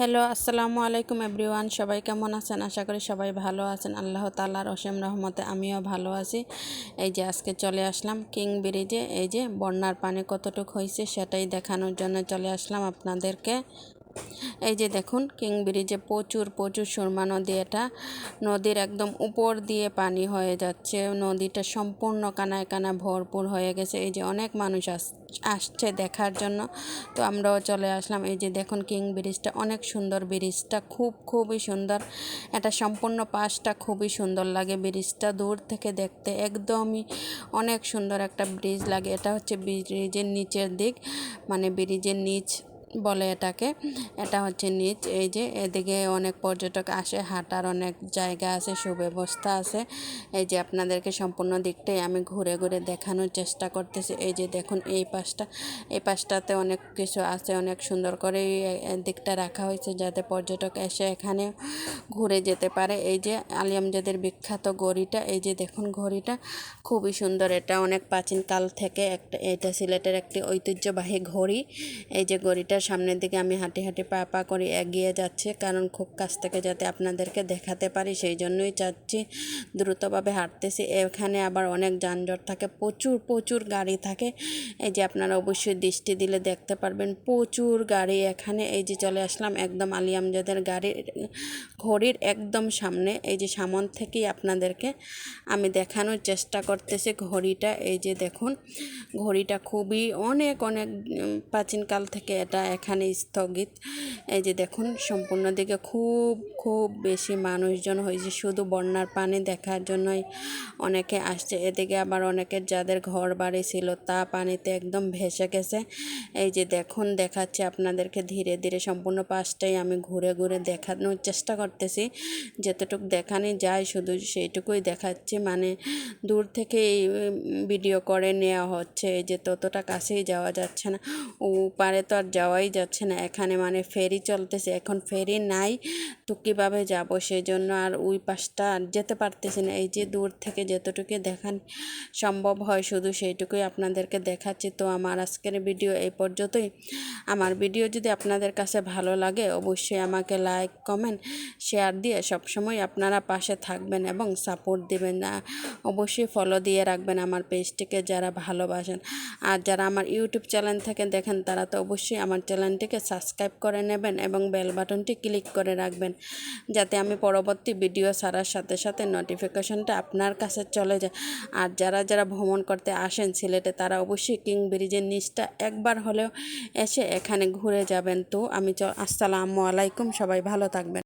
Hello, আসসালামু আলাইকুম everyone. সবাই কেমন আছেন? আশা করি সবাই ভালো আছেন। আল্লাহ তাআলার অসীম রহমতে আমিও ভালো আছি। এই যে আজকে চলে আসলাম কিং ব্রিজে। এই যে বন্যার পানি কতটুকু হয়েছে সেটাই দেখানোর জন্য চলে আসলাম আপনাদেরকে। এই যে দেখুন কিং ব্রিজে প্রচুর প্রচুর সুরমা নদী। এটা নদীর একদম উপর দিয়ে পানি হয়ে যাচ্ছে। নদীটা সম্পূর্ণ কানায় কানায় ভরপুর হয়ে গেছে। এই যে অনেক মানুষ আসছে দেখার জন্য, তো আমরাও চলে আসলাম। এই যে দেখুন কিং ব্রিজটা অনেক সুন্দর। ব্রিজটা খুবই সুন্দর। এটা সম্পূর্ণ পাশটা খুবই সুন্দর লাগে। ব্রিজটা দূর থেকে দেখতে একদমই অনেক সুন্দর একটা ব্রিজ লাগে। এটা হচ্ছে ব্রিজের নিচের দিক, মানে ব্রিজের নিচ বলে এটাকে। এটা হচ্ছে নিচ। এই যে এদিকে অনেক পর্যটক আসে, হাঁটার অনেক জায়গা আছে, সুব্যবস্থা আছে। এই যে আপনাদেরকে সম্পূর্ণ দিকটাই আমি ঘুরে ঘুরে দেখানোর চেষ্টা করতেছি। এই যে দেখুন এই পাশটাতে অনেক কিছু আছে, অনেক সুন্দর করে এই দিকটা রাখা হয়েছে যাতে পর্যটক এসে এখানে ঘুরে যেতে পারে। এই যে আলী আমজাদের বিখ্যাত ঘড়িটা, এই যে দেখুন ঘড়িটা খুবই সুন্দর। এটা অনেক প্রাচীন কাল থেকে এটা সিলেটের একটি ঐতিহ্যবাহী ঘড়ি। এই যে ঘড়িটার সামনের দিকে আমি হাঁটি পা করে এগিয়ে যাচ্ছে, কারণ খুব কাছ থেকে যাতে আপনাদেরকে দেখাতে পারি সেই জন্যই চাচ্ছি, দ্রুতভাবে হাঁটতেছি। এখানে আবার অনেক যানজট থাকে, প্রচুর গাড়ি থাকে। এই যে আপনারা অবশ্যই দৃষ্টি দিলে দেখতে পারবেন প্রচুর গাড়ি এখানে। এই যে চলে আসলাম একদম আলী আমজাদের ঘড়ির একদম সামনে। এই যে সামন থেকেই আপনাদেরকে আমি দেখানোর চেষ্টা করতেছি ঘড়িটা। এই যে দেখুন ঘড়িটা খুবই অনেক প্রাচীনকাল থেকে এটা এখানে স্থগিত। এই যে দেখুন সম্পূর্ণ দিকে খুব বেশি মানুষজন হয়েছে শুধু বন্যার পানি দেখার জন্যই অনেকে আসছে। এদিকে আবার অনেকের যাদের ঘর বাড়ি ছিল তা পানিতে একদম ভেসে গেছে। এই যে দেখুন দেখাচ্ছি আপনাদেরকে ধীরে ধীরে সম্পূর্ণ পাশটাই আমি ঘুরে ঘুরে দেখানোর চেষ্টা করতেছি। যতটুকু দেখানো যায় শুধু সেইটুকুই দেখাচ্ছি, মানে দূর থেকে ভিডিও করে নেওয়া হচ্ছে। এই যে ততটা কাছেই যাওয়া যাচ্ছে না, পারে তো আর যাওয়াই যাচ্ছে না। এখানে মানে ফেরি চলতেছে, এখন ফেরি নাই তো কীভাবে যাব, সেই জন্য আর ওই পাশটা আর যেতে পারতেছি না। এই যে দূর থেকে যতটুকু দেখান সম্ভব হয় শুধু সেইটুকুই আপনাদেরকে দেখাচ্ছি। তো আমার আজকের ভিডিও এই পর্যন্তই। আমার ভিডিও যদি আপনাদের কাছে ভালো লাগে অবশ্যই আমাকে লাইক কমেন্ট শেয়ার দিয়ে সবসময় আপনারা পাশে থাকবেন এবং সাপোর্ট দিবেন। অবশ্যই ফলো দিয়ে রাখবেন আমার পেজটিকে যারা ভালোবাসেন। আর যারা আমার ইউটিউব চ্যানেল থেকে দেখেন তারা তো অবশ্যই আমার চ্যানেলটিকে সাবস্ক্রাইব করে নেবেন এবং বেল বাটনটি ক্লিক করে রাখবেন, যাতে আমি পরবর্তী ভিডিও ছাড়ার সাথে সাথে নোটিফিকেশনটা আপনার কাছে চলে যায়। আর যারা ভ্রমণ করতে আসেন সিলেটে তারা অবশ্যই কিং ব্রিজের নিচটা একবার হলেও এসে এখানে ঘুরে যাবেন। তো আমি আসসালামু আলাইকুম, সবাই ভালো থাকবেন।